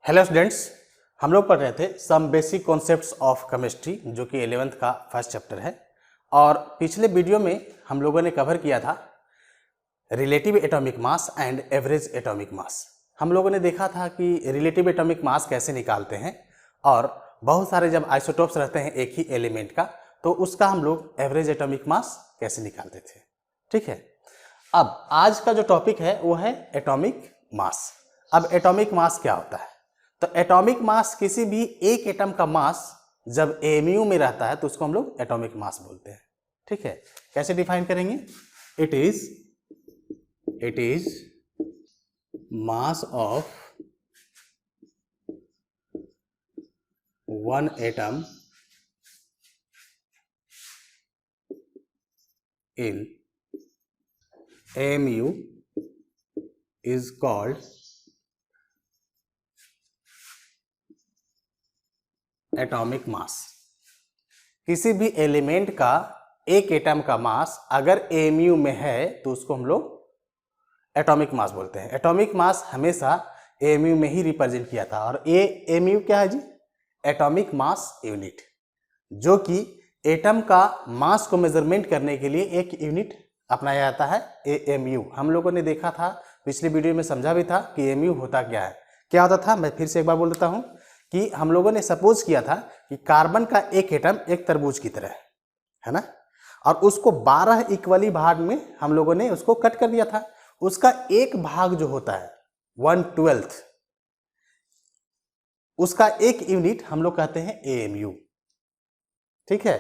Hello students, हम लोग पढ़ रहे थे some basic concepts of chemistry जो कि 11th का फर्स्ट चैप्टर है। और पिछले वीडियो में हम लोगों ने कवर किया था relative atomic mass and average atomic mass. हम लोगों ने देखा था कि रिलेटिव एटॉमिक मास कैसे निकालते हैं और बहुत सारे जब आइसोटोप्स रहते हैं एक ही एलिमेंट का तो उसका हम लोग एवरेज एटॉमिक मास कैसे निकालते थे। ठीक है, अब आज का जो टॉपिक है वो है एटॉमिक मास। अब एटॉमिक मास क्या होता है? तो एटॉमिक मास किसी भी एक एटम का मास जब एमयू में रहता है तो उसको हम लोग एटॉमिक मास बोलते हैं। ठीक है, कैसे डिफाइन करेंगे? It is mass of one atom in MU is called atomic mass. किसी भी एलिमेंट का एक एटम का मास अगर एमयू में है तो उसको हम लोग एटॉमिक मास बोलते हैं। एटॉमिक मास हमेशा एमयू में ही रिप्रेजेंट किया था और ये एमयू क्या है जी? एटॉमिक मास यूनिट, जो कि एटम का मास को मेजरमेंट करने के लिए एक यूनिट अपनाया जाता है एएमयू। हम लोगों ने देखा था, पिछले वीडियो में समझा भी था कि एमयू होता क्या है। क्या होता था, मैं फिर से एक बार बोल देता हूं कि हम लोगों ने सपोज किया था कि कार्बन का एक एटम एक तरबूज की तरह है ना, और उसको 12 इक्वली भाग में हम लोगों ने उसको कट कर दिया था। उसका एक भाग जो होता है 1/12, उसका एक यूनिट हम लोग कहते हैं एएमयू। ठीक है,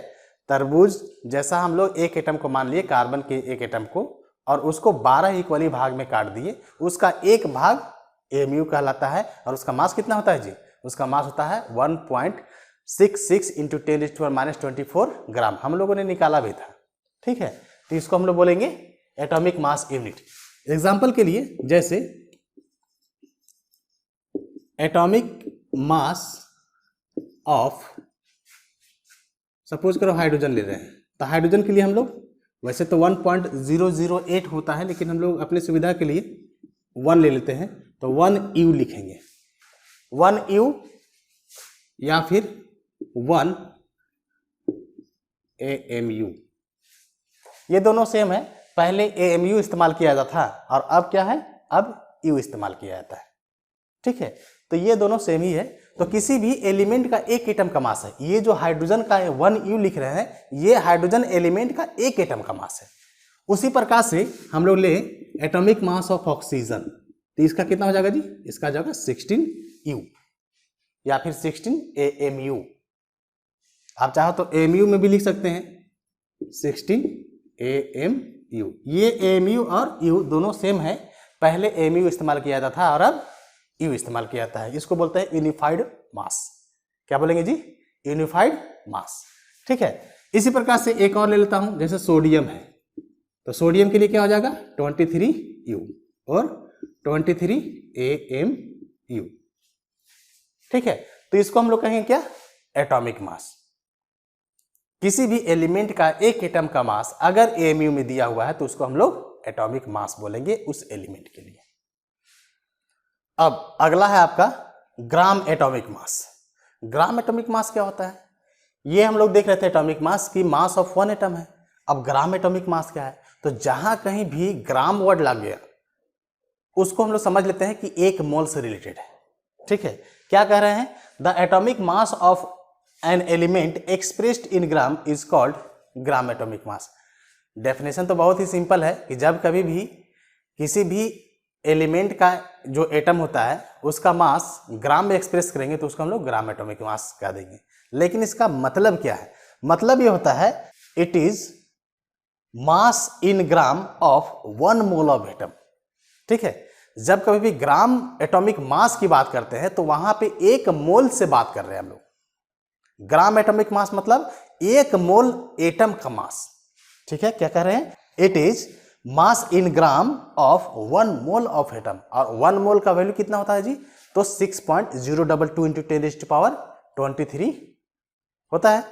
तरबूज जैसा हम लोग एक एटम को मान लिए, कार्बन के एक एटम को, और उसको 12 इक्वली भाग में काट दिए, उसका एक भाग एएमयू कहलाता है। और उसका मास कितना होता है जी? उसका मास होता है 1.66 × 10⁻24 ग्राम। हम लोगों ने निकाला भी था। ठीक है, तो इसको हम लोग बोलेंगे एटॉमिक मास यूनिट। एग्जांपल के लिए जैसे एटॉमिक मास ऑफ, सपोज करो हाइड्रोजन ले रहे हैं, तो हाइड्रोजन के लिए हम लोग वैसे तो 1.008 होता है, लेकिन हम लोग अपनी सुविधा के लिए 1 ले लेते हैं, तो 1U लिखेंगे। 1U या फिर 1 AMU, ये दोनों सेम है। पहले AMU इस्तेमाल किया जाता था और अब क्या है? अब U इस्तेमाल किया जाता है। ठीक है, तो ये दोनों सेम ही है। तो किसी भी एलिमेंट का एक एटम का मास है, ये जो हाइड्रोजन का 1U लिख रहे हैं, ये हाइड्रोजन एलिमेंट का एक एटम का मास है। उसी प्रकार से हम लोग ले एटॉमिक मास ऑफ ऑक्सीजन, तो इसका कितना हो जाएगा जी? इसका हो जाएगा 16U या फिर 16 AMU। आप चाहो तो AMU में भी लिख सकते हैं, 16 AMU। ये AMU और U दोनों सेम है। पहले AMU इस्तेमाल किया जाता था और अब U इस्तेमाल किया जाता है। इसको बोलते हैं यूनिफाइड मास। क्या बोलेंगे जी? यूनिफाइड मास। ठीक है, इसी प्रकार से एक और ले लेता हूं, जैसे सोडियम है, तो सोडियम के लिए क्या हो जाएगा? 23U और 23 AMU। ठीक है, तो इसको हम लोग कहेंगे क्या? Atomic mass. किसी भी एलिमेंट का एक एटम का मास अगर एएमयू में दिया हुआ है तो उसको हम लोग एटॉमिक मास बोलेंगे उस एलिमेंट के लिए। अब अगला है आपका gram atomic mass. Gram atomic mass क्या होता है? ये हम लोग देख रहे थे एटॉमिक मास की मास ऑफ वन एटम है। अब ग्राम एटॉमिक मास क्या है? तो जहां कहीं भी ग्राम वर्ड लग गया उसको हम लोग समझ लेते हैं कि एक मोल से रिलेटेड है। ठीक है, क्या कह रहे हैं? The atomic mass of an element expressed in gram is called gram atomic mass. Definition तो बहुत ही सिंपल है कि जब कभी भी किसी भी एलिमेंट का जो एटम होता है उसका मास ग्राम में एक्सप्रेस करेंगे तो उसको हम लोग ग्राम एटॉमिक मास कह देंगे। लेकिन इसका मतलब क्या है? मतलब ये होता है it is mass in gram of 1 mole of atom. ठीक है, जब कभी भी ग्राम एटॉमिक मास की बात करते हैं तो वहां पे एक मोल से बात कर रहे हैं हम लोग। ग्राम एटॉमिक मास मतलब एक मोल एटम का मास। ठीक है, क्या कह रहे हैं? It is mass in gram of 1 mole of atom. और 1 मोल का वैल्यू कितना होता है जी? तो 6.022 × 10⁻23 होता है।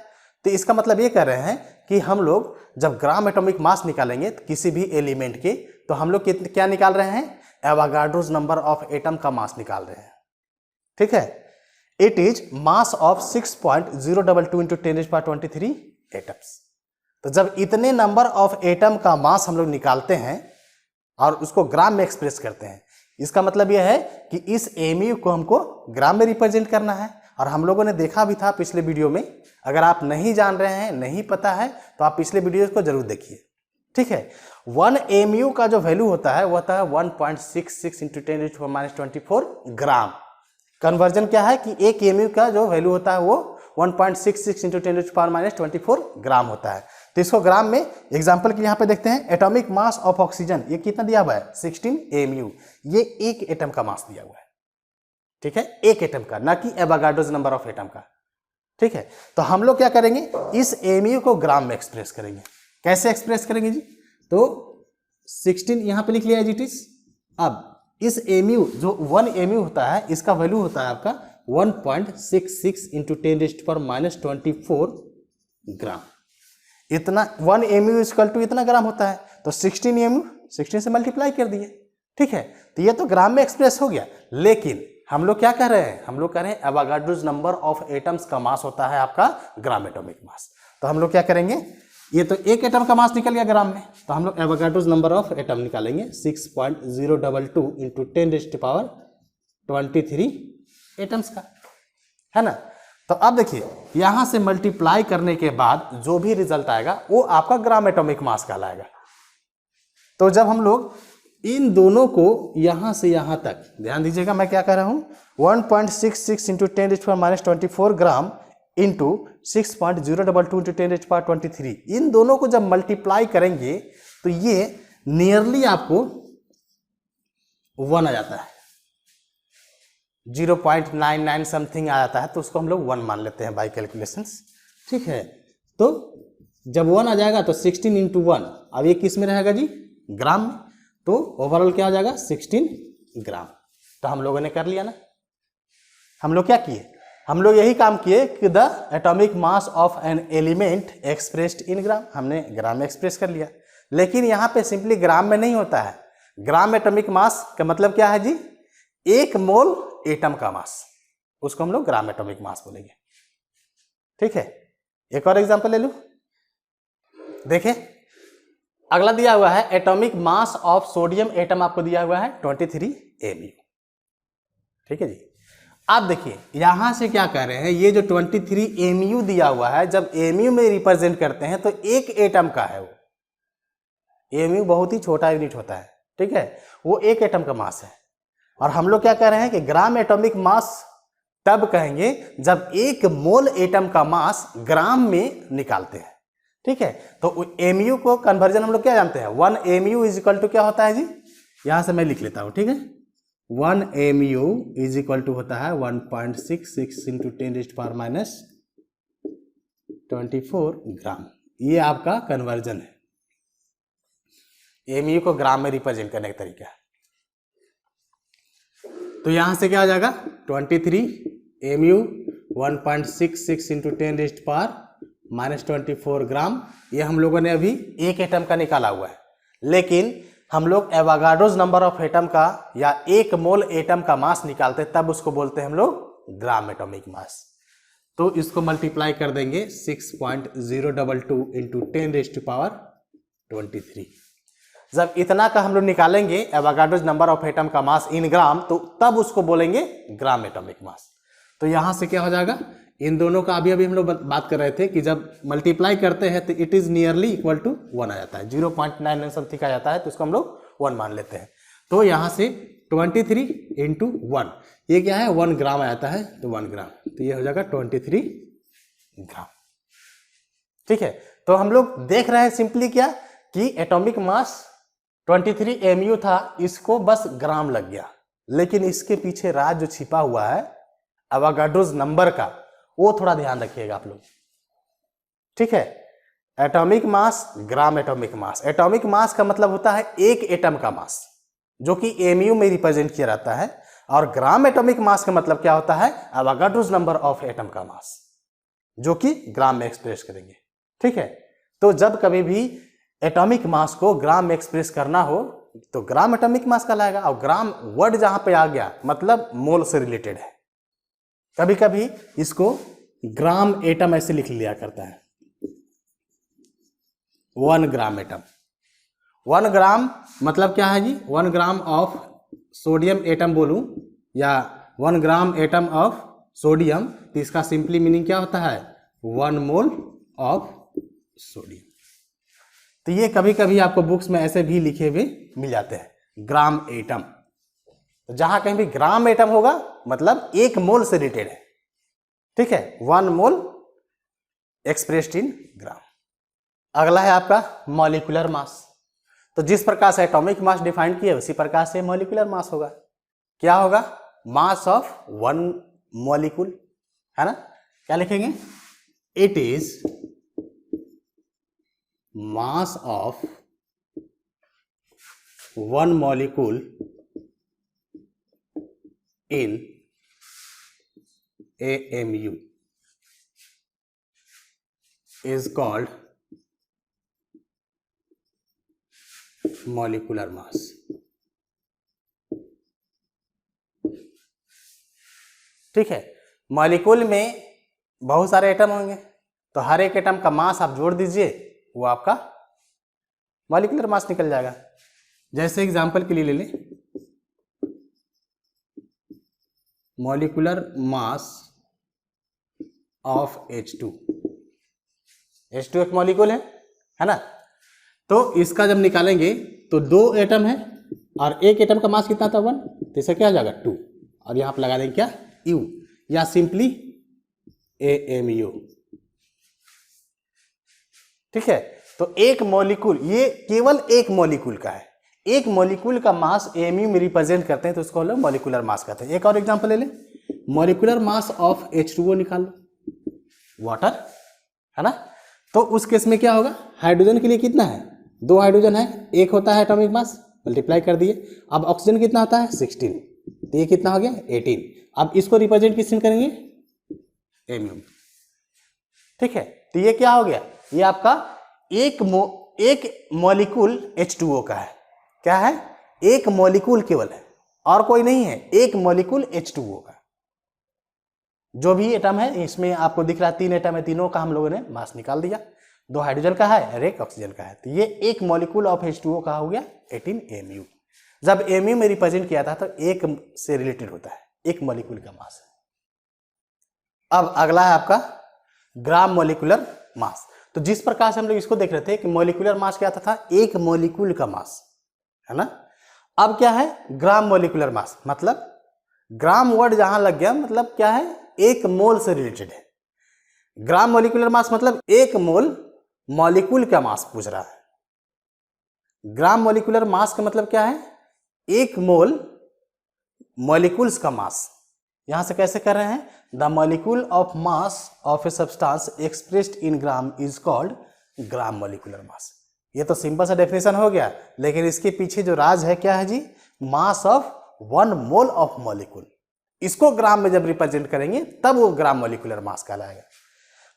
तो इसका मतलब ये कह रहे हैं कि हम लोग जब ग्राम एटॉमिक मास निकालेंगे तो किसी भी एलिमेंट के, तो हम लोग क्या निकाल रहे हैं? एवोगाड्रोस नंबर ऑफ एटम का मास निकाल रहे हैं। ठीक है, it is mass of 6.022 into 10⁻23 atoms. तो जब इतने नंबर ऑफ एटम का मास हम लोग निकालते हैं और उसको ग्राम में एक्सप्रेस करते हैं, इसका मतलब यह है कि इस mu को हमको ग्राम में रिप्रेजेंट करना है। और हम लोगों ने देखा भी था पिछले वीडियो में, अगर आप नहीं जान रहे हैं, नहीं पता है, तो आप पिछले वीडियो को जरूर देखिए। ठीक है, 1 mu का जो वैल्यू होता है वो होता है 1.66 इंटू 10⁻24 ग्राम। कन्वर्जन क्या है कि एक mu का जो वैल्यू होता है वो 1.66 इंटू 10⁻24 ग्राम होता है। तो इसको ग्राम में एग्जाम्पल के यहाँ पे देखते हैं, एटॉमिक मास ऑफ ऑक्सीजन, ये कितना दिया हुआ है 16 mu, ये एक एटम का मास दिया हुआ है। ठीक है, एक एटम का, ना कि एवोगाड्रोस नंबर ऑफ एटम का। ठीक है, तो हम लोग क्या करेंगे, इस mu को ग्राम में एक्सप्रेस करेंगे। कैसे एक्सप्रेस करेंगे जी, तो 16 यहां पे लिख लिया जी इट इज। अब इस mu जो 1 mu होता है, इसका वैल्यू होता है आपका 1.66 इंटू 10⁻24 ग्राम। इतना 1 mu इक्वल टू इतना ग्राम होता है, तो 16 mu 16 से मल्टीप्लाई कर दिए। ठीक है, तो ये तो ग्राम में एक्सप्रेस हो गया। लेकिन हम लोग क्या कर रहे हैं, हम लोग कह रहे हैं एवोगाड्रोस नंबर ऑफ एटम्स का मास होता है आपका ग्राम एटॉमिक मास। तो हम लोग क्या करेंगे, ये तो एक एटम का मास निकल गया ग्राम में, तो हम लोग एवोगाड्रोस नंबर ऑफ एटम निकालेंगे 6.022 इंटू 10⁻23 एटम्स का, है ना। तो अब देखिए, यहां से मल्टीप्लाई करने के बाद जो भी रिजल्ट आएगा वो आपका ग्राम एटॉमिक मास कहलाएगा। तो जब हम लोग इन दोनों को यहां से यहां तक, ध्यान दीजिएगा मैं क्या कह रहा हूं, 1.66 इंटू 10⁻24 ग्राम इंटू 6.022 इंटू 10⁻23, इन दोनों को जब मल्टीप्लाई करेंगे तो ये नियरली आपको 1 आ जाता है, 0.99 समथिंग आ जाता है, तो उसको हम लोग 1 मान लेते हैं बाई कैलकुलेशंस। ठीक है, तो जब 1 आ जाएगा तो 16 इंटू 1, अब ये किस में रहेगा जी, ग्राम में, तो ओवरऑल क्या हो जाएगा 16 ग्राम। तो हम लोगों ने कर लिया ना। हम लोग क्या किए, हम लोग यही काम किए कि the atomic mass of an element expressed in gram, हमने ग्राम में एक्सप्रेस कर लिया। लेकिन यहाँ पे सिंपली ग्राम में नहीं होता है, ग्राम एटॉमिक मास का मतलब क्या है जी, 1 मोल एटम का मास, उसको हम लोग ग्राम एटॉमिक मास बोलेंगे। ठीक है, एक और एग्जांपल ले लूं, देखें अगला दिया हुआ है atomic mass of sodium atom, आपको दिया हुआ है 23 mu। ठीक है जी, आप देखिए यहां से क्या कह रहे हैं, ये जो 23 mu दिया हुआ है, जब mu में रिप्रेजेंट करते हैं तो एक एटम का है वो, mu बहुत ही छोटा यूनिट होता है। ठीक है, वो एक एटम का मास है। और हम लोग क्या कह रहे हैं कि ग्राम एटॉमिक मास तब कहेंगे जब 1 मोल एटम का मास ग्राम में निकालते हैं। ठीक है, तो mu को कन्वर्जन हम लोग क्या जानते हैं, 1 mu इज इक्वल टू क्या होता है जी, यहां से मैं लिख लेता हूं। ठीक है, 1 mu इज इक्वल टू होता है 1.66 इंटू 10⁻24 ग्राम। ये आपका कन्वर्जन है, mu को ग्राम में रिप्रेजेंट करने का तरीका है। तो यहां से क्या हो जाएगा 23 mu 1.66 इंटू 10⁻24 ग्राम। ये हम लोगों ने अभी एक एटम का निकाला हुआ है, लेकिन हम लोग एवोगाड्रोस नंबर ऑफ एटम का या 1 मोल एटम का मास निकालते हैं, तब उसको बोलते हैं हम लोग ग्राम एटॉमिक मास। तो इसको मल्टीप्लाई कर देंगे 6.022 इंटू 10⁻23। जब इतना का हम लोग निकालेंगे एवोगाड्रोस नंबर ऑफ एटम का मास इन ग्राम, तो तब उसको बोलेंगे ग्राम एटॉमिक मास। तो यहां से क्या हो जाएगा, इन दोनों का अभी हम लोग बात कर रहे थे कि जब मल्टीप्लाई करते हैं तो it is nearly equal to 1 आ जाता है, 0.99 समथिंग आ जाता है, तो उसको हम लोग 1 मान लेते हैं। तो यहां से 23 इंटू 1, ये क्या है 1 ग्राम आ जाता है, तो 1 ग्राम, तो ये हो जाएगा 23 ग्राम। ठीक है, तो हम लोग देख रहे हैं सिंपली क्या कि एटॉमिक मास 23 mu था, इसको बस ग्राम लग गया, लेकिन इसके पीछे राज जो छिपा हुआ है एवोगाड्रोस नंबर का, वो थोड़ा ध्यान रखिएगा आप लोग। ठीक है, atomic mass, gram atomic mass. Atomic mass का मतलब होता है एक एटम का मास, जो कि mu में रिप्रेजेंट किया जाता है, और ग्राम एटॉमिक मास का मतलब क्या होता है, एवोगाड्रोस नंबर ऑफ एटम का मास, जो कि ग्राम में एक्सप्रेस करेंगे। ठीक है, तो जब कभी भी एटॉमिक मास को ग्राम में एक्सप्रेस करना हो तो ग्राम एटॉमिक मास कहलाएगा, और ग्राम वर्ड जहां पे आ गया मतलब मोल से रिलेटेड है। कभी कभी इसको ग्राम एटम ऐसे लिख लिया करता है, 1 ग्राम एटम। 1 ग्राम मतलब क्या है जी, 1 ग्राम ऑफ सोडियम एटम बोलूं या 1 ग्राम एटम ऑफ सोडियम, तो इसका सिंपली मीनिंग क्या होता है, 1 मोल ऑफ सोडियम। तो ये कभी कभी आपको बुक्स में ऐसे भी लिखे हुए मिल जाते हैं, ग्राम एटम। तो जहां कहीं भी ग्राम एटम होगा मतलब 1 मोल से रिलेटेड है, ठीक है, 1 मोल एक्सप्रेस्ड इन ग्राम। अगला है आपका मॉलिक्यूलर मास। तो जिस प्रकार से एटॉमिक मास डिफाइन किया उसी प्रकार से मॉलिक्यूलर मास होगा। क्या होगा, मास ऑफ 1 मॉलिक्यूल, है ना। क्या लिखेंगे, it is mass of 1 molecule in AMU is called molecular mass। ठीक है, मॉलिक्यूल में बहुत सारे एटम होंगे, तो हर एक एटम का मास आप जोड़ दीजिए, वो आपका मॉलिक्यूलर मास निकल जाएगा। जैसे एग्जांपल के लिए ले लें, molecular mass of H2। H2 एक मॉलिक्यूल है ना। तो इसका जब निकालेंगे तो 2 एटम है और एक एटम का मास कितना था 1, तो इसे क्या हो जाएगा 2, और यहां पर लगा देंगे क्या, U, या सिंपली AMU। ठीक है, तो एक मॉलिक्यूल, ये केवल एक मॉलिक्यूल का है, एक मॉलिक्यूल का मास AMU में रिप्रेजेंट करते हैं, तो उसको हम लोग मॉलिक्यूलर मास कहते हैं। एक और एग्जांपल ले लें, मॉलिक्यूलर मास ऑफ H2O निकाल लो, वाटर, है ना। तो उस केस में क्या होगा, हाइड्रोजन के लिए कितना है, 2 हाइड्रोजन है, एक होता है एटॉमिक मास, मल्टीप्लाई कर दिए। अब ऑक्सीजन कितना होता है 16, तो ये कितना हो गया 18। अब इसको रिप्रेजेंट किसमें करेंगे, एमयू। ठीक है, तो ये क्या हो गया, ये आपका एक मॉलिक्यूल H2O का है। क्या है, एक मॉलिक्यूल केवल है और कोई नहीं है, एक मॉलिक्यूल H2O का। जो भी एटम है इसमें आपको दिख रहा है 3 एटम है, तीनों का हम लोगों ने मास निकाल दिया, 2 हाइड्रोजन का है और 1 ऑक्सीजन का है। तो ये एक मॉलिक्यूल ऑफ H2O का हो गया 18 mu। जब mu में रिप्रेजेंट किया था तो 1 से रिलेटेड होता है, एक मॉलिक्यूल का मास है। अब अगला है आपका ग्राम मॉलिक्यूलर मास। तो जिस प्रकार से हम लोग इसको देख रहे थे कि मॉलिक्यूलर मास क्या था, एक मॉलिक्यूल का मास, है ना। अब क्या है ग्राम मॉलिक्यूलर मास, मतलब ग्राम वर्ड जहां लग गया मतलब क्या है, 1 मोल से रिलेटेड है। ग्राम मॉलिक्यूलर मास मतलब 1 मोल मॉलिक्यूल का मास पूछ रहा है। ग्राम मॉलिक्यूलर मास का मतलब क्या है, 1 मोल मॉलिक्यूल्स का मास। यहां से कैसे कर रहे हैं, the molecule of mass of a substance expressed in gram is called gram molecular mass. ये तो सिंपल सा डेफिनेशन हो गया, लेकिन इसके पीछे जो राज है क्या है जी, mass of 1 mole of molecule. इसको ग्राम में जब रिप्रेजेंट करेंगे तब वो ग्राम मॉलिक्यूलर मास कहलाएगा।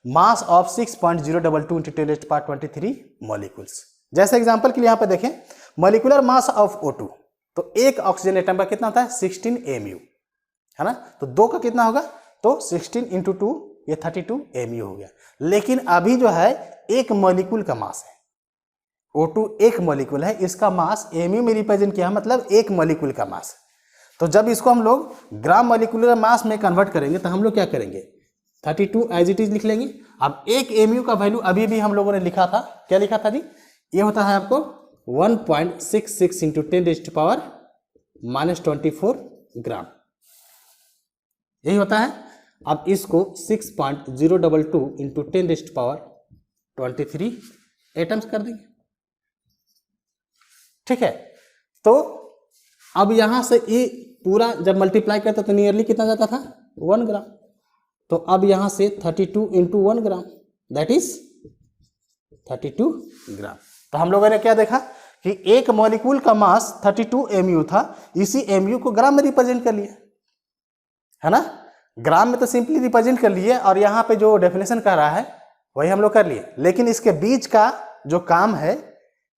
Mass of 6.022 × 10⁻23 molecules. जैसे एग्जांपल के लिए यहां पर देखें, मॉलिक्यूलर मास ऑफ O2, तो एक ऑक्सीजन एटम का कितना होता है 16 mu, है ना। तो 2 का कितना होगा, तो 16 × 2 ये 32 mu हो गया। लेकिन अभी जो है एक मॉलिक्यूल का मास है, O2 एक मॉलिक्यूल है, इसका मास mu में रिप्रेजेंट किया मतलब एक मॉलिक्यूल का मास। तो जब इसको हम लोग ग्राम मॉलिक्यूलर मास में कन्वर्ट करेंगे तो हम लोग क्या करेंगे, 32 एज इट इज लिख लेंगे। अब एक mu का वैल्यू अभी भी हम लोगों ने लिखा था, क्या लिखा था जी, ये होता है आपको 1.66 × 10⁻24 ग्राम, यही होता है। अब इसको 6.022 × 10⁻23 एटम्स कर देंगे। ठीक है, तो अब यहां से ये पूरा जब मल्टीप्लाई करता तो नियरली कितना जाता था 1 ग्राम। तो अब यहां से 32 × 1 ग्राम दैट इज 32 ग्राम। तो हम लोगों ने क्या देखा कि एक मॉलिक्यूल का मास 32 mu था, इसी mu को ग्राम में रिप्रेजेंट कर लिया, है ना। ग्राम में तो सिंपली रिप्रेजेंट कर लिए और यहाँ पे जो डेफिनेशन कर रहा है वही हम लोग कर लिए, लेकिन इसके बीच का जो काम है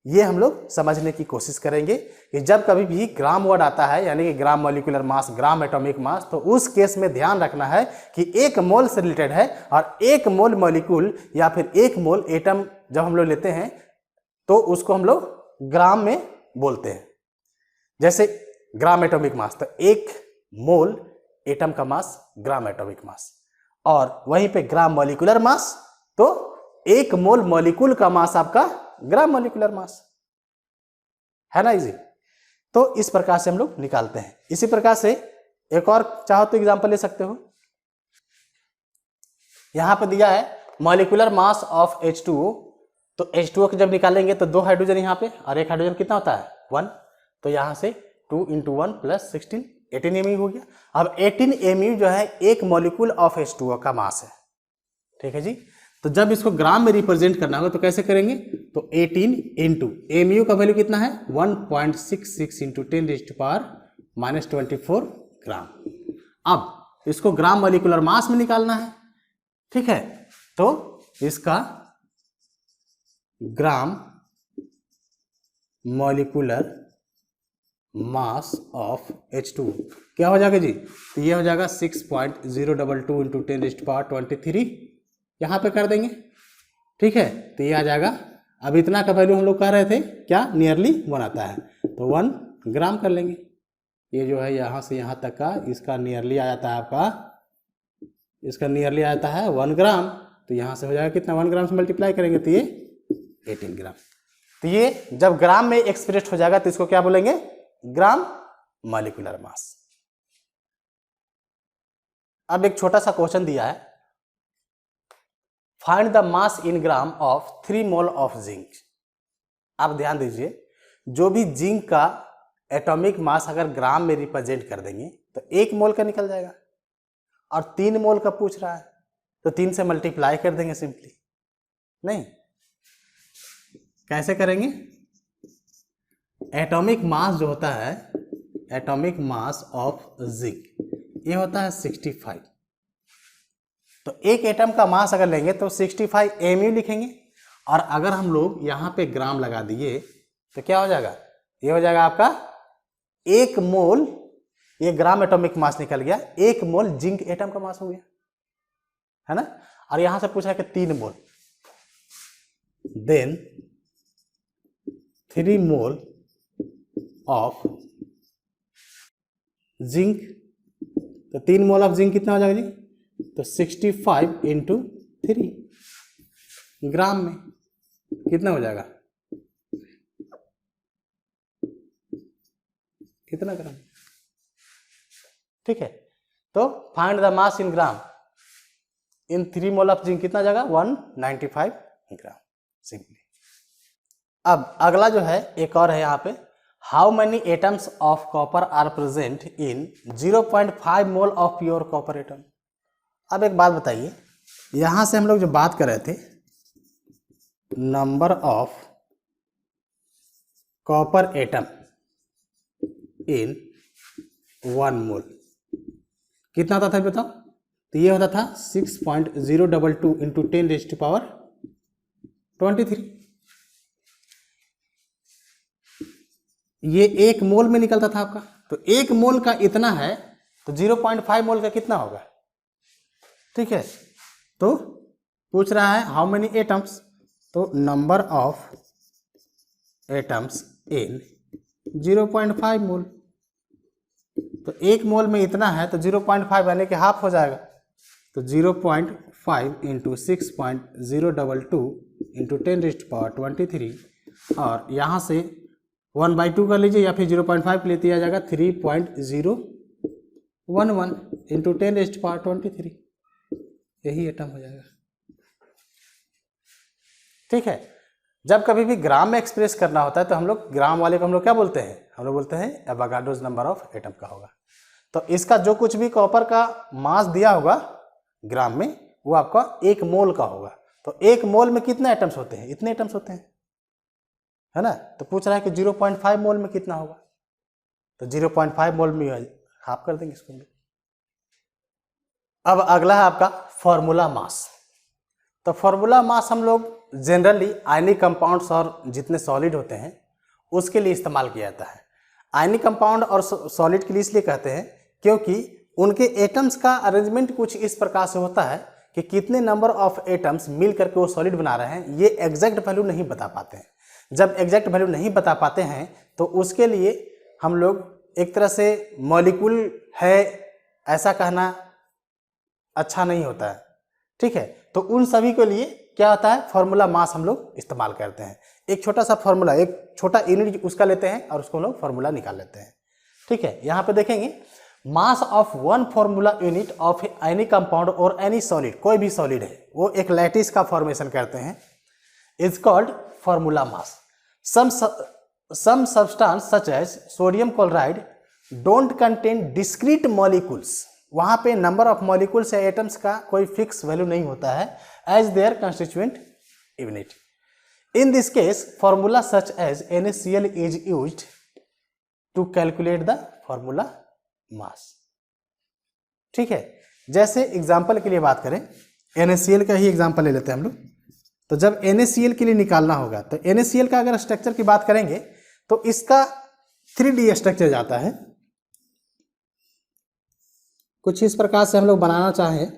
ये हम लोग समझने की कोशिश करेंगे कि जब कभी भी ग्राम वर्ड आता है यानी कि gram molecular mass, gram atomic mass, तो उस केस में ध्यान रखना है कि एक मोल से रिलेटेड है और एक मोल मॉलिक्यूल या फिर एक मोल एटम जब हम लोग लेते हैं तो उसको हम लोग ग्राम में बोलते हैं। जैसे ग्राम एटॉमिक मास, तो एक मोल एटम का मास ग्राम एटॉमिक मास, और वहीं पे ग्राम मॉलिक्यूलर मास तो एक मोल मॉलिक्यूल का मास आपका ग्राम मॉलिक्यूलर मास, है ना इजी। तो इस प्रकार से हम लोग निकालते हैं। इसी प्रकार से एक और चाहो तो एग्जांपल ले सकते हो। यहां पर दिया है मॉलिक्यूलर मास ऑफ H2O, तो H2O को जब निकालेंगे तो 2 हाइड्रोजन यहाँ पे और एक हाइड्रोजन कितना होता है 1, तो यहां से 2 × 1 + 16 18 mu हो गया। अब 18 mu जो है एक मॉलिक्यूल ऑफ H2O का मास है, ठीक है जी। तो जब इसको ग्राम में रिप्रेजेंट करना होगा तो कैसे करेंगे, तो 18 इंटू mu का वैल्यू कितना है 1.66 × 10⁻⁻24 ग्राम। अब इसको ग्राम मॉलिक्यूलर मास में निकालना है, ठीक है। तो इसका gram molecular mass of H2 क्या हो जाएगा जी, तो ये हो जाएगा 6.022 × 10⁻23 यहां पे कर देंगे, ठीक है। तो ये आ जाएगा, अब इतना का वैल्यू हम लोग कह रहे थे क्या नियरली 1 आता है, तो 1 ग्राम कर लेंगे। ये जो है यहां से यहां तक का इसका नियरली आ जाता है आपका, इसका नियरली आ जाता है 1 ग्राम, तो यहां से हो जाएगा कितना 1 ग्राम से मल्टीप्लाई करेंगे तो ये 18 ग्राम। तो ये जब ग्राम में एक्सप्रेस हो जाएगा तो इसको क्या बोलेंगे, ग्राम मॉलिक्यूलर मास। अब एक छोटा सा क्वेश्चन दिया है, find the mass in gram of 3 mole of zinc. आप ध्यान दीजिए, जो भी जिंक का एटॉमिक मास अगर ग्राम में रिप्रेजेंट कर देंगे तो 1 मोल का निकल जाएगा, और 3 मोल का पूछ रहा है तो 3 से मल्टीप्लाई कर देंगे सिंपली। नहीं, कैसे करेंगे, एटॉमिक मास जो होता है, एटॉमिक मास ऑफ जिंक ये होता है 65, तो एक एटम का मास अगर लेंगे तो 65 mu लिखेंगे, और अगर हम लोग यहाँ पे ग्राम लगा दिए तो क्या हो जाएगा, ये हो जाएगा आपका 1 मोल, ये ग्राम एटॉमिक मास निकल गया, 1 मोल जिंक एटम का मास हो गया, है ना। और यहां से पूछा है कि 3 मोल, देन 3 मोल ऑफ जिंक, तो 3 मोल ऑफ जिंक कितना हो जाएगा जी, तो 65 × 3 ग्राम में कितना हो जाएगा, कितना ग्राम, ठीक है। तो find the mass in gram in 3 mole of zinc कितना जाएगा 195 ग्राम सिंपली। अब अगला जो है एक और है यहाँ पे, how many atoms of copper are present in 0.5 mole of pure copper atom. अब एक बात बताइए, यहां से हम लोग जो बात कर रहे थे number of copper atom in 1 मोल कितना होता था बताओ, तो ये होता था 6.022 × 10⁻23। ये 1 मोल में निकलता था आपका, तो 1 मोल का इतना है तो 0.5 मोल का कितना होगा, ठीक है। तो पूछ रहा है हाउ मेनी एटम्स, तो नंबर ऑफ एटम्स इन 0.5 मोल, तो 1 मोल में इतना है तो 0.5 यानी कि हाफ हो जाएगा, तो 0.5 × 6.022 × 10⁻23, और यहाँ से 1/2 कर लीजिए या फिर 0.5 लेते आ जाएगा 3.011 × 10⁻23, यही एटम हो जाएगा, ठीक है। जब कभी भी ग्राम में एक्सप्रेस करना होता है तो हम लोग ग्राम वाले को हम लोग क्या बोलते हैं, हम लोग बोलते हैं एवोगाड्रोस नंबर ऑफ एटम का होगा। तो इसका जो कुछ भी कॉपर का मास दिया होगा ग्राम में वो आपका 1 मोल का होगा, तो 1 मोल में कितने एटम्स होते हैं, इतने एटम्स होते हैं, है ना। तो पूछ रहा है कि 0.5 मोल में कितना होगा, तो 0.5 मोल में हाफ कर देंगे इसको। अब अगला है आपका फॉर्मूला मास। तो फॉर्मूला मास हम लोग जनरली आयनिक कंपाउंड्स और जितने सॉलिड होते हैं उसके लिए इस्तेमाल किया जाता है। आयनिक कंपाउंड और सॉलिड के लिए इसलिए कहते हैं क्योंकि उनके एटम्स का अरेंजमेंट कुछ इस प्रकार से होता है कि कितने नंबर ऑफ एटम्स मिल करके वो सॉलिड बना रहे हैं, ये एग्जैक्ट वैल्यू नहीं बता पाते हैं। जब एग्जैक्ट वैल्यू नहीं बता पाते हैं तो उसके लिए हम लोग एक तरह से मॉलिक्यूल है ऐसा कहना अच्छा नहीं होता है, ठीक है। तो उन सभी के लिए क्या होता है, फॉर्मूला मास हम लोग इस्तेमाल करते हैं। एक छोटा सा फॉर्मूला, एक छोटा यूनिट उसका लेते हैं और उसको हम लोग फॉर्मूला निकाल लेते हैं, ठीक है। यहाँ पे देखेंगे mass of one formula unit of any compound और एनी सॉलिड, कोई भी सॉलिड है वो एक लैटिस का फॉर्मेशन करते हैं, is called formula mass. Some substance such as sodium chloride don't contain discrete molecules, वहाँ पे नंबर ऑफ मॉलिक्यूल्स या एटम्स का कोई फिक्स वैल्यू नहीं होता है, as their constituent unit. In this case formula such as NaCl is used to calculate the formula mass, ठीक है। जैसे एग्जांपल के लिए बात करें, NaCl का ही एग्जांपल ले लेते हैं हम लोग। तो जब NaCl के लिए निकालना होगा तो NaCl का अगर स्ट्रक्चर की बात करेंगे तो इसका 3D स्ट्रक्चर जाता है। कुछ इस प्रकार से हम लोग बनाना चाहें,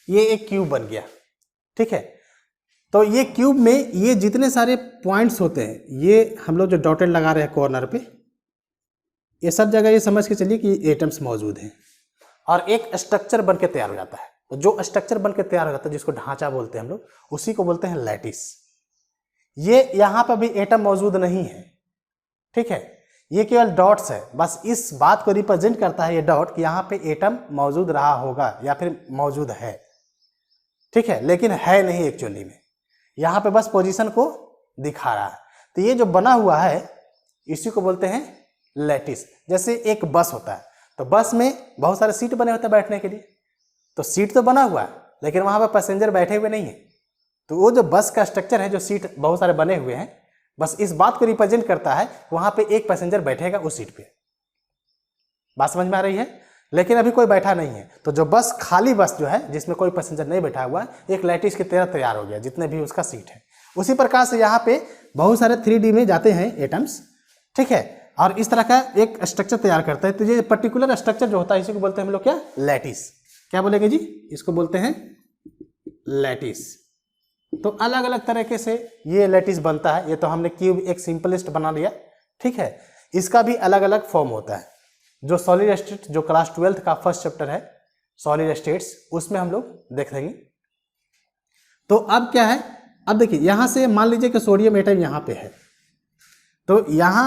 ये एक क्यूब बन गया, ठीक है। तो ये क्यूब में ये जितने सारे पॉइंट्स होते हैं, ये हम लोग जो डॉटेड लगा रहे हैं कॉर्नर पे, ये सब जगह ये समझ के चलिए कि एटम्स मौजूद हैं और एक स्ट्रक्चर बन के तैयार हो जाता है। तो जो स्ट्रक्चर बन के तैयार हो जाता है जिसको ढांचा बोलते हैं हम लोग, उसी को बोलते हैं लैटिस। ये यहाँ पर भी एटम मौजूद नहीं है, ठीक है, ये केवल डॉट्स है। बस इस बात को रिप्रेजेंट करता है ये डॉट कि यहाँ पे एटम मौजूद रहा होगा या फिर मौजूद है, ठीक है, लेकिन है नहीं एक्चुअली में, यहाँ पे बस पोजीशन को दिखा रहा है। तो ये जो बना हुआ है इसी को बोलते हैं लैटिस। जैसे एक बस होता है तो बस में बहुत सारे सीट बने होते हैं बैठने के लिए, तो सीट तो बना हुआ है लेकिन वहाँ पर पैसेंजर बैठे हुए नहीं है। तो वो जो बस का स्ट्रक्चर है, जो सीट बहुत सारे बने हुए हैं, बस इस बात को रिप्रेजेंट करता है वहाँ पे एक पैसेंजर बैठेगा उस सीट पे। बात समझ में आ रही है? लेकिन अभी कोई बैठा नहीं है, तो जो बस खाली बस जो है जिसमें कोई पैसेंजर नहीं बैठा हुआ है, एक लैटिस की तरह तैयार हो गया जितने भी उसका सीट है। उसी प्रकार से यहाँ पे बहुत सारे 3D में जाते हैं एटम्स, ठीक है, और इस तरह का एक स्ट्रक्चर तैयार करता है। तो ये पर्टिकुलर स्ट्रक्चर जो होता है इसी को बोलते हैं हम लोग क्या, लैटिस। क्या बोलेंगे जी, इसको बोलते हैं लैटिस। तो अलग अलग तरीके से ये लैटिस बनता है। ये तो हमने क्यूब एक सिंपलेस्ट बना लिया, ठीक है। इसका भी अलग अलग फॉर्म होता है। जो सॉलिड स्टेट, जो क्लास 12th का फर्स्ट चैप्टर है सॉलिड स्टेट्स, उसमें हम लोग देखेंगे। तो अब क्या है, अब देखिए यहां से मान लीजिए कि सोडियम एटम यहाँ पे है, तो यहाँ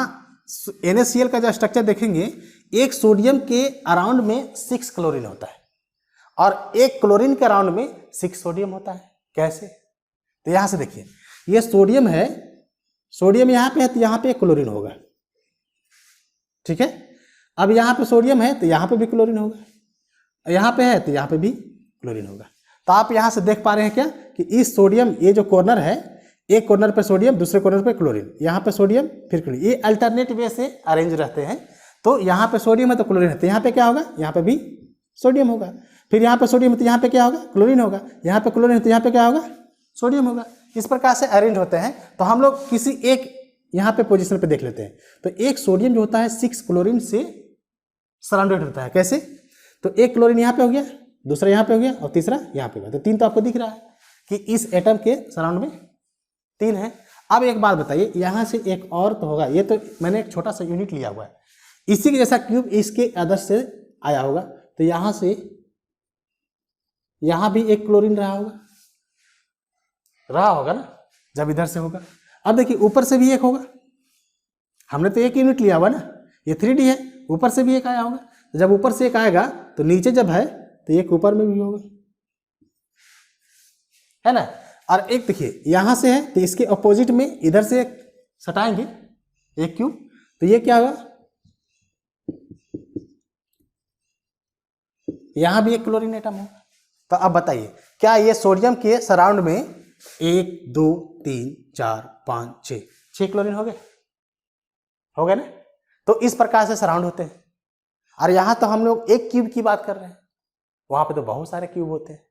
NaCl का जो स्ट्रक्चर देखेंगे, एक सोडियम के अराउंड में 6 क्लोरीन होता है और एक क्लोरीन के अराउंड में 6 सोडियम होता है। कैसे? तो यहां से देखिए, ये सोडियम है, सोडियम यहाँ पे है तो यहाँ पे एक क्लोरीन होगा, ठीक है। अब यहाँ पे सोडियम है तो यहाँ पे भी क्लोरीन होगा, यहाँ पे है तो यहाँ पे भी क्लोरीन होगा। तो आप यहाँ से देख पा रहे हैं क्या कि इस सोडियम, ये जो कॉर्नर है, एक कॉर्नर पे सोडियम, दूसरे कॉर्नर पे क्लोरीन, यहाँ पे सोडियम फिर क्लोरीन, ये अल्टरनेट वे से अरेंज रहते हैं। तो यहाँ पे सोडियम है तो क्लोरीन है, तो यहाँ पे क्या होगा, यहाँ पे भी सोडियम होगा। फिर यहाँ पे सोडियम है तो यहाँ पे क्या होगा, क्लोरीन होगा। यहाँ पे क्लोरीन है तो यहाँ पे क्या होगा, सोडियम होगा। इस प्रकार से अरेंज होते हैं। तो हम लोग किसी एक यहाँ पे पोजीशन पे देख लेते हैं। तो एक सोडियम जो होता है 6 क्लोरीन से सराउंडेड होता है। कैसे? तो एक क्लोरीन यहाँ पे हो गया, दूसरा यहाँ पे हो गया और तीसरा यहाँ पे हो गया। तो 3 तो आपको दिख रहा है कि इस एटम के सराउंड में 3 है। अब एक बात बताइए, यहाँ से एक और तो होगा, ये तो मैंने एक छोटा सा यूनिट लिया हुआ है, इसी के जैसा क्यूब इसके अदर से आया होगा, तो यहाँ से यहाँ भी एक क्लोरीन रहा होगा ना, जब इधर से होगा। अब देखिए ऊपर से भी एक होगा, हमने तो एक यूनिट लिया हुआ ना, ये 3D है, ऊपर से भी एक आया होगा। जब ऊपर से एक आएगा तो नीचे जब है तो एक ऊपर में भी होगा, है ना। और एक देखिए यहाँ से है तो इसके अपोजिट में इधर से एक सटाएंगे एक क्यूब, तो ये क्या होगा, यहाँ भी एक क्लोरीन एटम होगा। तो अब बताइए, क्या ये सोडियम के सराउंड में 1 2 3 4 5 6 क्लोरीन हो गए ना। तो इस प्रकार से सराउंड होते हैं। और यहाँ तो हम लोग एक क्यूब की बात कर रहे हैं, वहाँ पे तो बहुत सारे क्यूब होते हैं,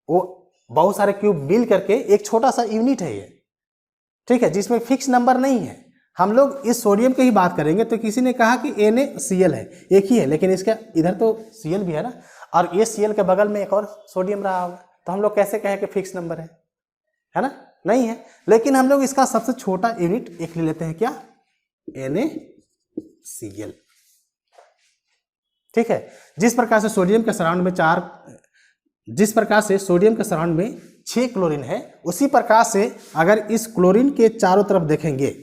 वो बहुत सारे क्यूब मिल करके एक छोटा सा यूनिट है ये, ठीक है, जिसमें फिक्स नंबर नहीं है। हम लोग इस सोडियम की ही बात करेंगे। तो किसी ने कहा कि NaCl है, एक ही है, लेकिन इसका इधर तो Cl भी है ना, और ये Cl के बगल में एक और सोडियम रहा होगा, तो हम लोग कैसे कहें कि फिक्स नंबर है ना, नहीं है। लेकिन हम लोग इसका सबसे छोटा यूनिट एक ले लेते हैं, क्या, NaCl, ठीक है। जिस प्रकार से सोडियम के सराउंड में 6 क्लोरीन है, उसी प्रकार से अगर इस क्लोरीन के चारों तरफ देखेंगे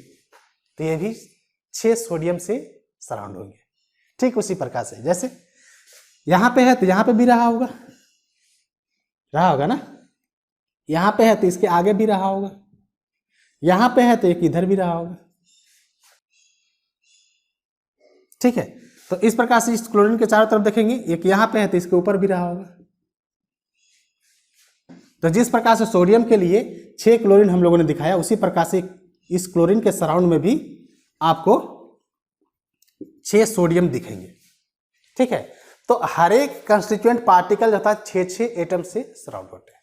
तो ये भी 6 सोडियम से सराउंड होंगे। ठीक उसी प्रकार से जैसे यहां पे है तो यहां पे भी रहा होगा ना, यहां पे है तो इसके आगे भी रहा होगा, यहां पे है तो एक इधर भी रहा होगा, ठीक है। तो इस प्रकार से इस क्लोरीन के चारों तरफ देखेंगे, एक यहां पे है तो इसके ऊपर भी रहा होगा। तो जिस प्रकार से सोडियम के लिए 6 क्लोरीन हम लोगों ने दिखाया, उसी प्रकार से इस क्लोरीन के सराउंड में भी आपको 6 सोडियम दिखेंगे, ठीक है। तो हर एक कंस्टिट्यूएंट पार्टिकल होता है 6 एटम से सराउंड होते हैं,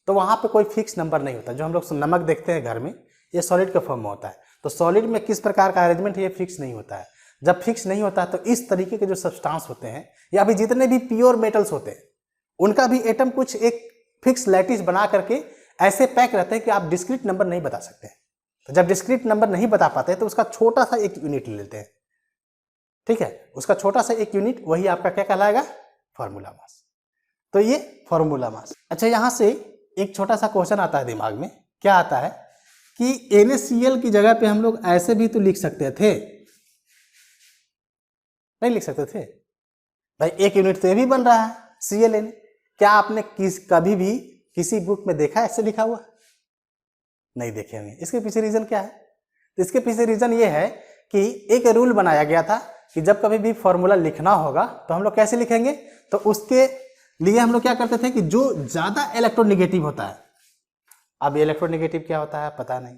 तो वहां पे कोई फिक्स नंबर नहीं होता। जो हम लोग नमक देखते हैं घर में, ये सॉलिड का फॉर्म में होता है, तो सॉलिड में किस प्रकार का अरेंजमेंट है ये फिक्स नहीं होता है। जब फिक्स नहीं होता है तो इस तरीके के जो सब्सटेंस होते हैं, या भी जितने भी प्योर मेटल्स होते हैं, उनका भी एटम कुछ एक फिक्स लैटिस बना करके ऐसे पैक रहते हैं कि आप डिस्क्रीट नंबर नहीं बता सकते। तो जब डिस्क्रीट नंबर नहीं बता पाते तो उसका छोटा सा एक यूनिट ले लेते हैं, ठीक है। उसका छोटा सा एक यूनिट वही आपका क्या कहलाएगा, फार्मूला मास। तो ये फार्मूला मास। अच्छा, यहां से एक छोटा सा क्वेश्चन आता है दिमाग में, क्या आता है कि NaCl की जगह पे हम लोग ऐसे भी तो लिख सकते थे, नहीं लिख सकते थे भाई, एक यूनिट तो ये भी बन रहा है ClN। क्या आपने कभी भी किसी बुक में देखा ऐसे लिखा हुआ? नहीं देखे होंगे। इसके पीछे रीजन क्या है? तो इसके पीछे रीजन ये है कि एक रूल बनाया गया था कि जब कभी भी फॉर्मूला लिखना होगा तो हम लोग कैसे लिखेंगे, तो उसके लिए हम लोग क्या करते थे कि जो ज्यादा इलेक्ट्रोनेगेटिव होता है, अब इलेक्ट्रोनेगेटिव क्या होता है पता नहीं,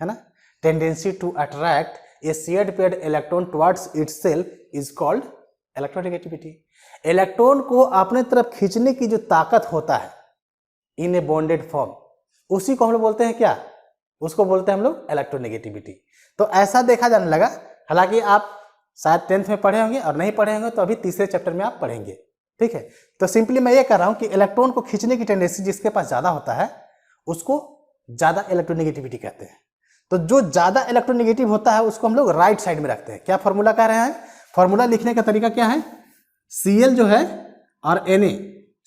है ना, tendency to attract a shared paired electron towards itself is called electronegativity. Electron को अपने तरफ खींचने की जो ताकत होता है इन ए बॉन्डेड फॉर्म, उसी को हम लोग बोलते हैं क्या, उसको बोलते हैं हम लोग इलेक्ट्रोनेगेटिविटी। तो ऐसा देखा जाने लगा, हालांकि आप शायद 10th में पढ़े होंगे और नहीं पढ़े होंगे तो अभी तीसरे चैप्टर में आप पढ़ेंगे, ठीक है। तो सिंपली मैं ये कर रहा हूं कि इलेक्ट्रॉन को खींचने की टेंडेंसी जिसके पास ज्यादा होता है उसको ज्यादा इलेक्ट्रोनेगेटिविटी कहते हैं। तो जो ज्यादा इलेक्ट्रोनेगेटिव होता है उसको हम लोग राइट साइड में रखते हैं। क्या फॉर्मूला कह रहे हैं? फॉर्मूला लिखने का तरीका क्या है, Cl जो है और Na,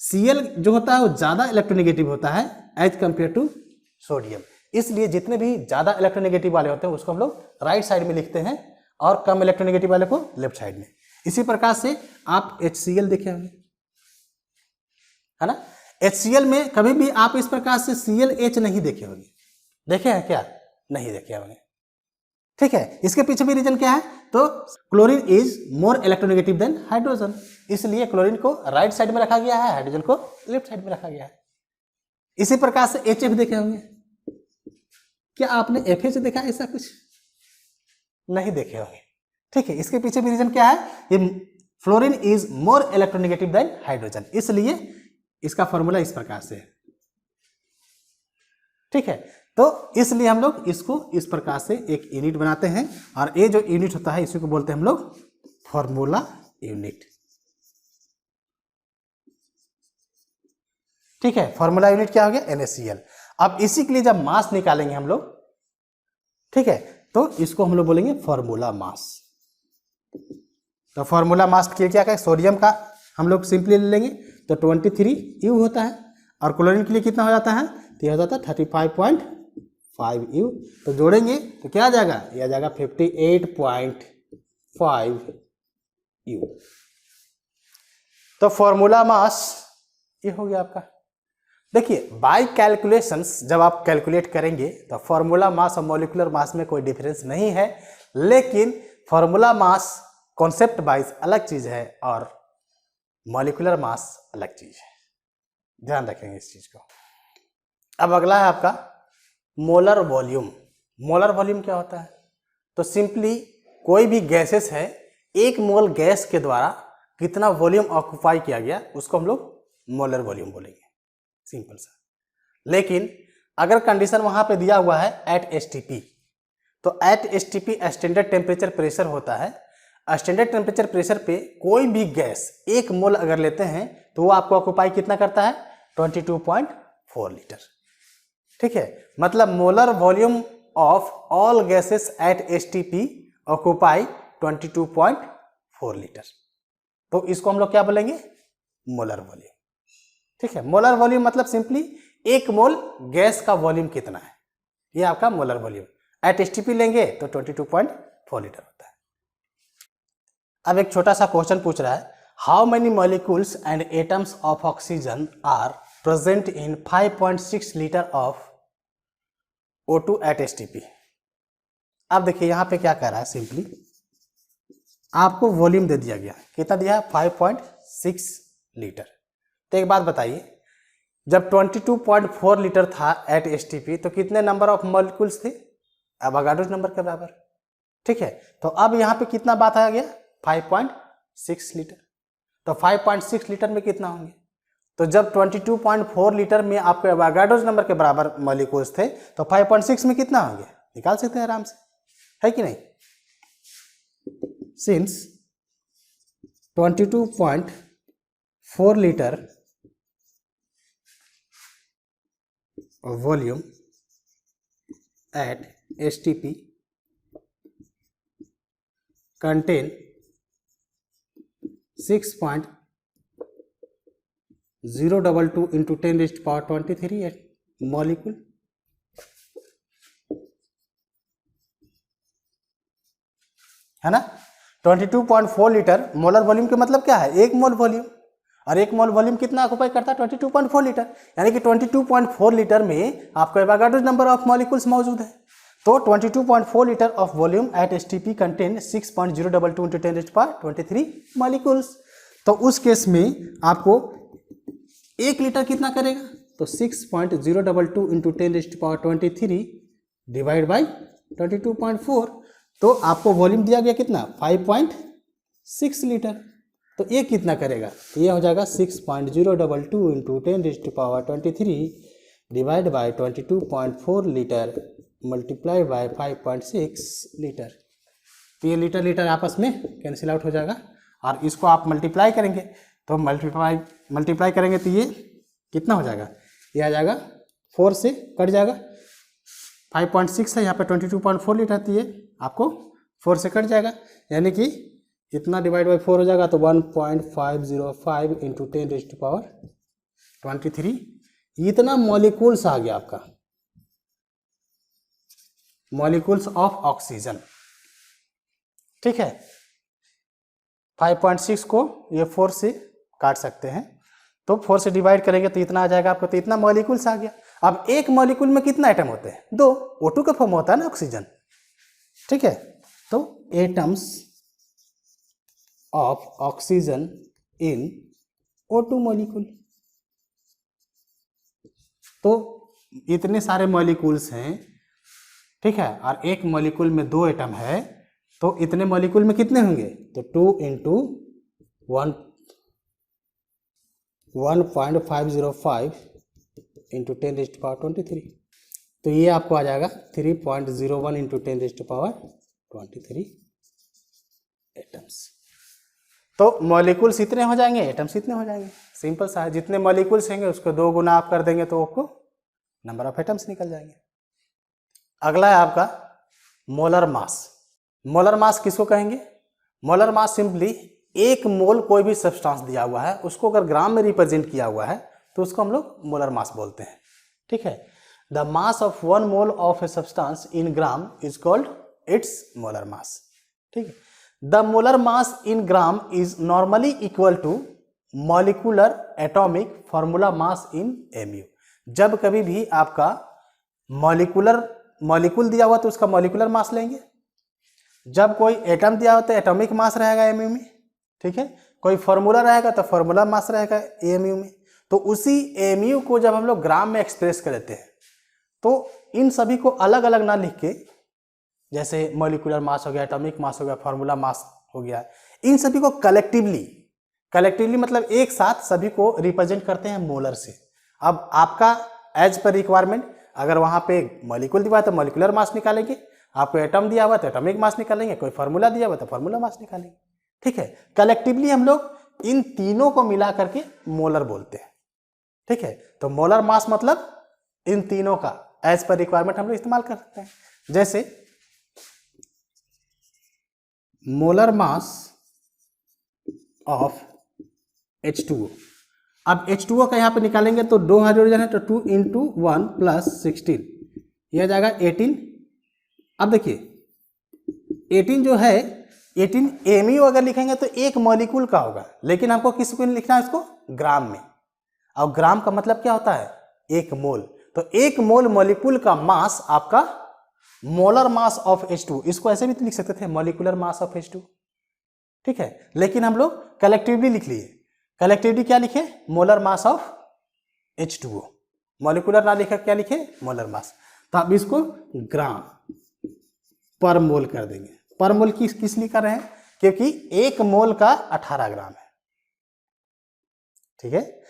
Cl जो होता है वो ज्यादा इलेक्ट्रोनेगेटिव होता है एज कंपेयर टू सोडियम, इसलिए जितने भी ज्यादा इलेक्ट्रोनेगेटिव वाले होते हैं उसको हम लोग राइट साइड में लिखते हैं और कम इलेक्ट्रोनेगेटिव वाले को लेफ्ट साइड में। इसी प्रकार से आप HCl देखे होंगे, है ना। HCl में कभी भी आप इस प्रकार से ClH नहीं देखे होंगे, देखे हैं क्या? नहीं देखे होंगे, ठीक है। इसके पीछे भी रीजन क्या है, तो chlorine is more electronegative than hydrogen, इसलिए क्लोरीन को राइट साइड में रखा गया है, हाइड्रोजन को लेफ्ट साइड में रखा गया है। इसी प्रकार से HF देखे होंगे, क्या आपने FH देखा? ऐसा कुछ नहीं देखे होंगे, ठीक है। इसके पीछे भी रीजन क्या है, ये fluorine is more electronegative than hydrogen, इसलिए इसका फॉर्मूला इस प्रकार से है, ठीक है। तो इसलिए हम लोग इसको इस प्रकार से एक यूनिट बनाते हैं और ये जो यूनिट होता है इसी को बोलते हैं हम लोग फॉर्मूला यूनिट, ठीक है। फॉर्मूला यूनिट क्या हो गया, NaCl। अब इसी के लिए जब मास निकालेंगे हम लोग, ठीक है, तो इसको हम लोग बोलेंगे फॉर्मूला मास। तो फॉर्मूला मास के लिए क्या कहें, सोडियम का हम लोग सिंपली ले लेंगे तो 23U होता है, और क्लोरीन के लिए कितना हो जाता है, तो यह हो जाता है 35.5U। तो जोड़ेंगे तो क्या आ जाएगा, यह आ जाएगा 58.5U। तो फॉर्मूला मास ये हो गया आपका। देखिए बाय कैलकुलेशंस जब आप कैलकुलेट करेंगे तो फॉर्मूला मास और मॉलिक्यूलर मास में कोई डिफरेंस नहीं है, लेकिन फॉर्मूला मास कॉन्सेप्ट वाइज अलग चीज है और मॉलिक्यूलर मास अलग चीज है, ध्यान रखेंगे इस चीज को। अब अगला है आपका मोलर वॉल्यूम। मोलर वॉल्यूम क्या होता है, तो सिंपली कोई भी गैसेस है एक मोल गैस के द्वारा कितना वॉल्यूम ऑक्यूपाई किया गया उसको हम लोग मोलर वॉल्यूम बोलेंगे, सिंपल सा। लेकिन अगर कंडीशन वहां पे दिया हुआ है एट एसटीपी, तो at STP standard temperature pressure होता है। स्टैंडर्ड टेम्परेचर प्रेशर पे कोई भी गैस एक मोल अगर लेते हैं तो वो आपको ऑक्यूपाई कितना करता है, 22.4 लीटर। ठीक है, मतलब molar volume of all gases at STP occupy 22.4 litre. तो इसको हम लोग क्या बोलेंगे, मोलर वॉल्यूम। ठीक है, मोलर वॉल्यूम मतलब सिंपली एक मोल गैस का वॉल्यूम कितना है, ये आपका मोलर वॉल्यूम। एट एसटीपी लेंगे तो 22.4 लीटर होता है। अब एक छोटा सा क्वेश्चन पूछ रहा है, how many molecules and atoms of oxygen are present in 5.6 litre of O2 at STP. अब देखिए यहां पे क्या कह रहा है, सिंपली आपको वॉल्यूम दे दिया गया, कितना दिया, 5.6 लीटर। तो एक बात बताइए, जब 22.4 लीटर था एट एसटीपी तो कितने नंबर ऑफ मॉलिक्यूल्स थे, एवोगाड्रो नंबर के बराबर। ठीक है, तो अब यहाँ पे कितना बात आ गया, 5.6 लीटर। तो 5.6 लीटर में कितना होंगे, तो जब 22.4 लीटर में आपके एवोगाड्रो नंबर के बराबर मॉलिक्यूल्स थे तो 5.6 में कितना होंगे, निकाल सकते हैं आराम से, है कि नहीं। Since 22.4 litre volume at STP contain 6.022 into 10 raised to power 23 molecule। है ना, 22.4 लीटर मोलर वॉल्यूम के मतलब क्या है, एक मोल वॉल्यूम, और एक मोल वॉल्यूम कितना ऑक्यूपाई करता है, 22.4 लीटर। यानी कि 22.4 लीटर में आपको एवोगाड्रो नंबर ऑफ मॉलिक्यूल्स मौजूद है। तो 22.4 litre of volume at STP contain 6.022 into 10 raised to power 23 molecules. तो उस केस में आपको 1 लीटर कितना करेगा, तो 6.022 into 10 raised to power 23 divide by 22.4, तो आपको वॉल्यूम दिया गया कितना, 5.6 लीटर। तो ये कितना करेगा, तो ये हो जाएगा 6.022 into 10 raised to power 23 divide by 22.4 litre multiply by 5.6 litre. तो ये लीटर लीटर आपस में कैंसिल आउट हो जाएगा, और इसको आप मल्टीप्लाई करेंगे तो मल्टीप्लाई करेंगे तो ये कितना हो जाएगा, ये आ जाएगा 4 से कट जाएगा, 5.6 है यहाँ पे 22.4 लीटर, तो ये आपको 4 से कट जाएगा, यानी कि इतना डिवाइड बाई 4 हो जाएगा, तो 1.505 इंटू 10 रेज़ टू पावर 23, इतना मॉलिक्यूल्स आ गया आपका, मॉलिक्यूल्स ऑफ ऑक्सीजन। ठीक है, 5.6 को ये 4 से काट सकते हैं, तो 4 से डिवाइड करेंगे तो इतना आ जाएगा आपको, तो इतना मॉलिक्यूल्स आ गया। अब एक मॉलिक्यूल में कितना एटम होते हैं, 2, O2 का फॉर्म होता है ना ऑक्सीजन। ठीक है, तो atoms of oxygen in O2 molecule. तो इतने सारे मॉलिक्यूल्स हैं, ठीक है, और एक मॉलिक्यूल में 2 एटम है, तो इतने मॉलिक्यूल में कितने होंगे, तो 2 into 1.505 into 10 raise to power 23, तो ये आपको आ जाएगा 3.01 into 10 raise to power 23 atoms. तो मॉलिक्यूल्स इतने हो जाएंगे, एटम्स इतने हो जाएंगे, सिंपल सा है। जितने मॉलिक्यूल्स होंगे उसको 2 गुना आप कर देंगे तो आपको नंबर ऑफ एटम्स निकल जाएंगे। अगला है आपका मोलर मास। मोलर मास किसको कहेंगे, मोलर मास सिंपली एक मोल कोई भी सब्सटेंस दिया हुआ है उसको अगर ग्राम में रिप्रेजेंट किया हुआ है तो उसको हम लोग मोलर मास बोलते हैं। ठीक है, the mass of 1 mole of a substance in gram is called its molar mass. ठीक है, the molar mass in gram is normally equal to molecular atomic formula mass in AMU. जब कभी भी आपका मॉलिक्यूल दिया हुआ तो उसका मॉलिक्यूलर मास लेंगे, जब कोई एटम दिया होता है एटॉमिक मास रहेगा एमयू में। ठीक है, कोई फॉर्मूला रहेगा तो फॉर्मूला मास रहेगा एमयू में। तो उसी एमयू को जब हम लोग ग्राम में एक्सप्रेस कर देते हैं तो इन सभी को अलग अलग ना लिख के, जैसे मॉलिक्यूलर मास हो गया, एटॉमिक मास हो गया, फॉर्मूला मास हो गया। इन सभी को कलेक्टिवली मतलब एक साथ सभी को रिप्रेजेंट करते हैं मोलर से। अब आपका एज पर रिक्वायरमेंट, अगर वहां पे मॉलिक्यूल दिया हुआ तो मॉलिक्यूलर मास निकालेंगे, आपको एटम दिया हुआ तो एटॉमिक मास निकालेंगे, कोई फार्मूला दिया हुआ तो फार्मूला मास निकालेंगे। ठीक है, कलेक्टिवली हम लोग इन तीनों को मिला करके मोलर बोलते हैं। ठीक है, तो मोलर मास मतलब इन तीनों का एज पर रिक्वायरमेंट हम लोग इस्तेमाल कर सकते हैं। जैसे मोलर मास ऑफ H2O। अब H2O का यहाँ पे निकालेंगे तो 2 हाइड्रोजन है तो 2 इंटू 1 प्लस 16, यह जाएगा 18। अब देखिए 18 जो है 18 MU अगर लिखेंगे तो एक मॉलिक्यूल का होगा, लेकिन हमको किस को लिखना है इसको ग्राम में। और ग्राम का मतलब क्या होता है, एक मोल। तो एक मोल मॉलिक्यूल का मास आपका मोलर मास ऑफ H2। इसको ऐसे भी तो लिख सकते थे मॉलिक्यूलर मास ऑफ H2। ठीक है, लेकिन हम लोग कलेक्टिवली लिख लिए। कलेक्टिवली क्या लिखे, molar mass of H2O। Molecular ना लिखा क्या लिखे, मोलर मास। तो आप इसको ग्राम पर मोल कर देंगे। पर मोल किस लिए कर रहे हैं, क्योंकि एक मोल का 18 ग्राम है। ठीक है,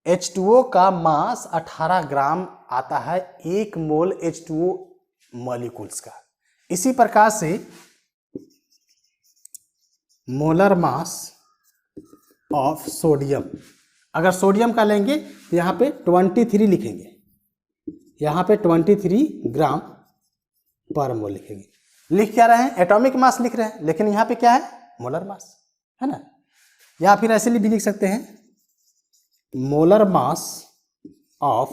H2O का मास 18 ग्राम आता है एक मोल H2O मॉलिक्यूल्स का। इसी प्रकार से मोलर मास ऑफ सोडियम, अगर सोडियम का लेंगे तो यहाँ पे 23 लिखेंगे, यहाँ पे 23 ग्राम पर मोल लिखेंगे। लिख क्या रहे हैं, एटॉमिक मास लिख रहे हैं, लेकिन यहाँ पे क्या है, मोलर मास है ना। या फिर ऐसे भी लिख सकते हैं मोलर मास ऑफ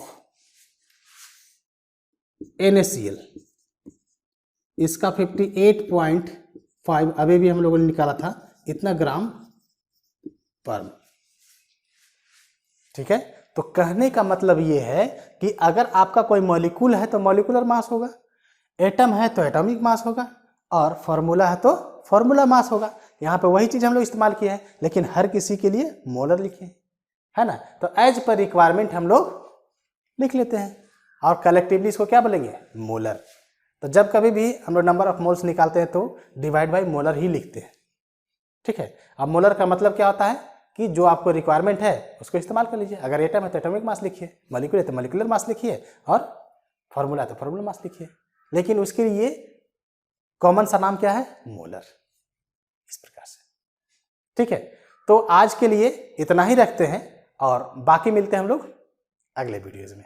NaCl, इसका 58.5 अभी भी हम लोगों ने निकाला था, इतना ग्राम पर। ठीक है, तो कहने का मतलब ये है कि अगर आपका कोई मॉलिक्यूल है तो मॉलिक्यूलर मास होगा, एटम है तो एटॉमिक मास होगा, और फार्मूला है तो फार्मूला मास होगा। यहाँ पे वही चीज हम लोग इस्तेमाल किए हैं, लेकिन हर किसी के लिए मोलर लिखे है ना। तो एज पर रिक्वायरमेंट हम लोग लिख लेते हैं, और कलेक्टिवली इसको क्या बोलेंगे, मोलर। तो जब कभी भी हम लोग नंबर ऑफ मोल्स निकालते हैं तो डिवाइड बाय मोलर ही लिखते हैं। ठीक है, अब मोलर का मतलब क्या होता है कि जो आपको रिक्वायरमेंट है उसको इस्तेमाल कर लीजिए। अगर एटम है तो एटॉमिक मास लिखिए, मॉलिक्यूल है तो मॉलिक्यूलर मास लिखिए, और फार्मूला है तो फार्मूला मास लिखिए। लेकिन उसके लिए कॉमन सा नाम क्या है, मोलर, इस प्रकार से। ठीक है, तो आज के लिए इतना ही रखते हैं, और बाकी मिलते हैं हम लोग अगले वीडियोज में।